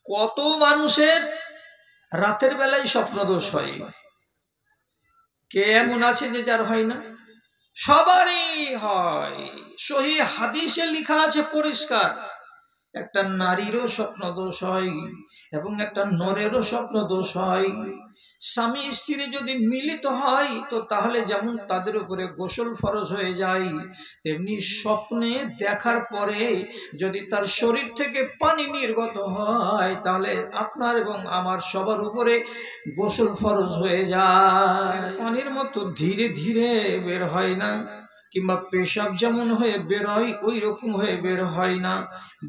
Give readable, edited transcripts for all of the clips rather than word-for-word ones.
কত মানুষের রাতের বেলায় স্বপ্নদোষ হয়, কে এমন আছে যে যার হয় না? সবারই হয়। সহিহ হাদিসে লেখা আছে পরিষ্কার, একটা নারীরও স্বপ্ন দোষ হয় এবং একটা নরেরও স্বপ্ন দোষ হয়। স্বামী স্ত্রী যদি মিলিত হয় তো তাহলে যেমন তাদের উপরে গোসল ফরজ হয়ে যায়, তেমনি স্বপ্নে দেখার পরে যদি তার শরীর থেকে পানি নির্গত হয় তাহলে আপনার এবং আমার সবার উপরে গোসল ফরজ হয়ে যায়। পানির মতো ধীরে ধীরে বের হয় না, কিংবা পেশাব যেমন হয়ে বের হয় ওই রকম হয়ে বের হয় না,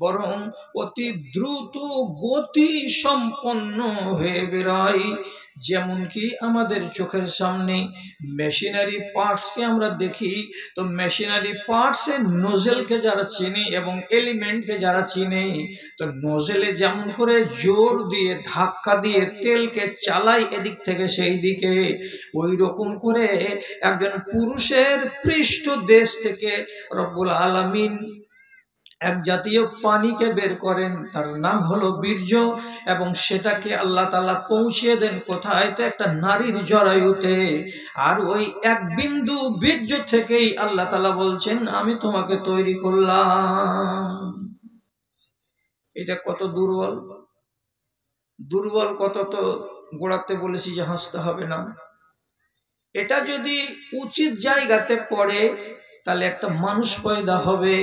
বরং অতি দ্রুত গতি সম্পন্ন হয়ে বের হয়। যেমন কি আমাদের চোখের সামনে মেশিনারি পার্টসকে আমরা দেখি, তো মেশিনারি পার্টসের নোজেলকে যারা চিনি এবং এলিমেন্টকে যারা চিনে, তো নোজেলে যেমন করে জোর দিয়ে ধাক্কা দিয়ে তেলকে চালাই এদিক থেকে সেই দিকে, ওই রকম করে একজন পুরুষের পৃষ্ঠ দেশ থেকে রব্বুল আলামিন এক জাতীয় পানিকে বের করেন, তার নাম হলো বীর্য, এবং সেটাকে আল্লাহ তাআলা পৌঁছিয়ে দেন কোথায়? তো একটা নারীর জরায়ুতে। আর ওই এক বিন্দু বীর্য থেকেই আল্লাহ তাআলা বলছেন আমি তোমাকে তৈরি করলাম। এটা কত দুর্বল, দুর্বল কত তো গোড়াতে বলেছি যে হাসতে হবে না। এটা যদি উচিত জায়গাতে পড়ে তাহলে একটা মানুষ পয়দা হবে,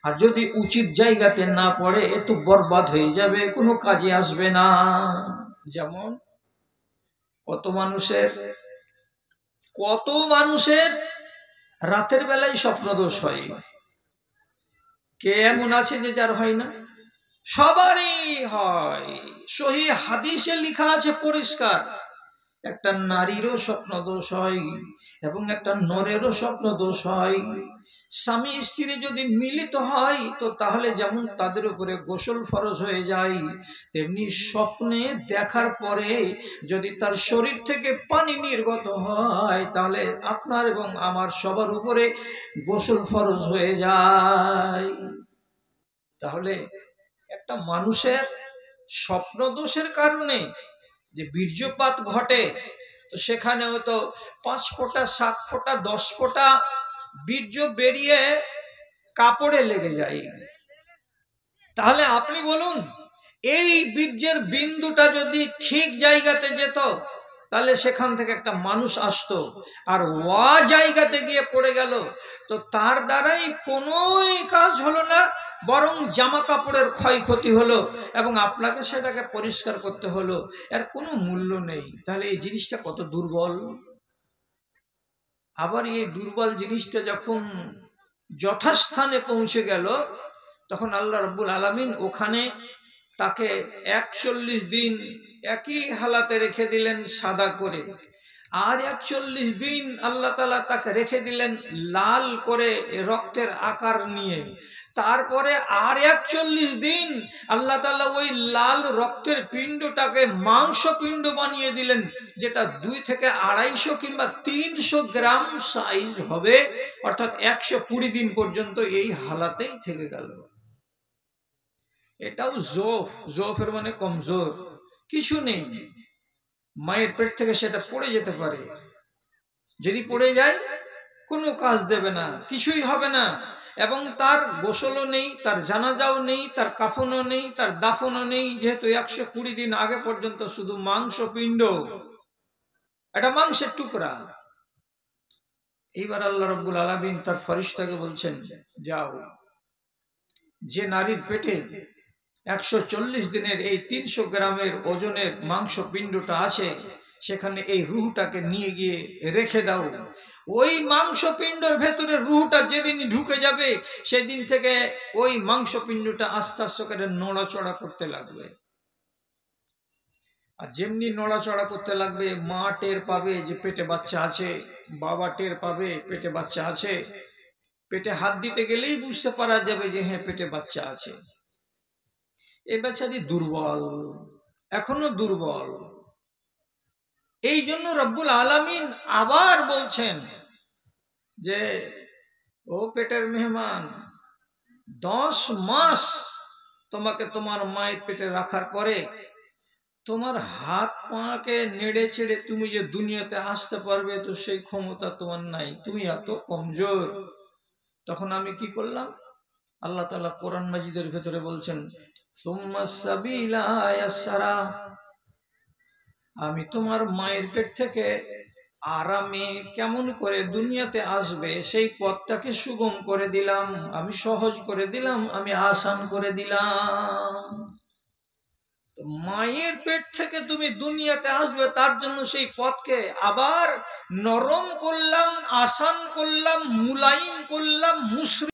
আর যদি উচিত জায়গাতে না পড়ে এ তো বরবাদ হয়ে যাবে, কোনো কাজে আসবে না। যেমন কত মানুষের রাতের বেলায় স্বপ্নদোষ হয়, কে এমন আছে যে যার হয় না? সবারই হয়। সহিহ হাদিসে লেখা আছে পরিষ্কার, একটা নারীরও স্বপ্ন দোষ হয় এবং একটা নরেরও স্বপ্ন দোষ হয়। স্বামী স্ত্রী যদি মিলিত হয় তো তাহলে যেমন তাদের উপরে গোসল ফরজ হয়ে যায়, তেমনি স্বপ্নে দেখার পরে যদি তার শরীর থেকে পানি নির্গত হয় তাহলে আপনার এবং আমার সবার উপরে গোসল ফরজ হয়ে যায়। তাহলে একটা মানুষের স্বপ্ন দোষের কারণে যে বীর্যপাত ঘটে, তো সেখানেও তো 5 ফোঁটা 7 ফোঁটা 10 ফোঁটা বীর্য বেরিয়ে কাপড়ে লেগে যায়। তাহলে আপনি বলুন, এই বীর্যের বিন্দুটা যদি ঠিক জায়গাতে যেত তাহলে সেখান থেকে একটা মানুষ আসতো, আর ওয়া জায়গাতে গিয়ে পড়ে গেল তো তার দ্বারাই কোনোই কাজ হলো না, বরং জামা কাপড়ের ক্ষয়ক্ষতি হলো এবং আপনাকে সেটাকে পরিষ্কার করতে হলো, এর কোনো মূল্য নেই। তাহলে এই জিনিসটা কত দুর্বল। আবার এই দুর্বল জিনিসটা যখন যথাস্থানে পৌঁছে গেল তখন আল্লাহ রাব্বুল আলামিন ওখানে তাকে 41 দিন একই হালাতে রেখে দিলেন সাদা করে, আর 41 দিন আল্লাহ তাআলা তাকে রেখে দিলেন লাল করে রক্তের আকার নিয়ে। তারপরে আর 41 দিন আল্লাহ তাআলা ওই লাল রক্তের পিণ্ডটাকে মাংস পিণ্ড বানিয়ে দিলেন, যেটা 2 থেকে 250 কিংবা 300 গ্রাম সাইজ হবে, অর্থাৎ 120 দিন পর্যন্ত এই হালাতেই থেকে গেল। এটাও জোফের মানে কমজোর, কিছু নেই, মায়ের পেট থেকে সেটা পড়ে যেতে পারে, যদি পড়ে যায় কোনো কাজ দেবে না, কিছুই হবে না, এবং তার গোসলও নেই, তার জানাজাও নেই, তার কাফনও নেই, তার দাফনও নেই, যেহেতু 120 দিন আগে পর্যন্ত শুধু মাংস পিণ্ড, এটা মাংসের টুকরা। এইবার আল্লাহ রাব্বুল আলামিন তার ফেরেশতাকে বলছেন যাও, যে নারীর পেটে 140 দিনের এই 300 গ্রামের ওজনের মাংস পিণ্ডটা আছে সেখানে এই রুহটাকে নিয়ে গিয়ে রেখে দাও। ওই মাংস পিণ্ডের ভেতরে রুহটা যেদিন ঢুকে যাবে সেদিন থেকে ওই মাংস পিণ্ডটা আস্তে আস্তে করে নড়াচড়া করতে লাগবে, আর যেমনি নড়াচড়া করতে লাগবে মা টের পাবে যে পেটে বাচ্চা আছে, বাবা টের পাবে পেটে বাচ্চা আছে, পেটে হাত দিতে গেলেই বুঝতে পারা যাবে যে হ্যাঁ পেটে বাচ্চা আছে। এ বেচারি দুর্বল, এখনো দুর্বল। এই জন্য রব্বুল আলামিন আবার বলছেন যে ও পেটের মেহমান, 10 মাস তোমাকে তোমার মায়ের পেটে রাখার পরে তোমার হাত পাকে নেড়ে ছেড়ে তুমি যে দুনিয়াতে আসতে পারবে, তো সেই ক্ষমতা তোমার নাই, তুমি এত কমজোর। তখন আমি কি করলাম? আল্লাহ তাআলা কোরআন মাজিদের ভেতরে বলছেন, সুম্মাস সাবিলা ইয়াসসারা, আমি তোমার মায়ের পেট থেকে আরামে কেমন করে দুনিয়াতে আসবে সেই পথটাকে সুগম করে দিলাম, আমি সহজ করে দিলাম, আমি আসান করে দিলাম। মায়ের পেট থেকে তুমি দুনিয়াতে আসবে, তার জন্য সেই পথকে আবার নরম করলাম, আসান করলাম, মুলায়ম করলাম, মুসৃ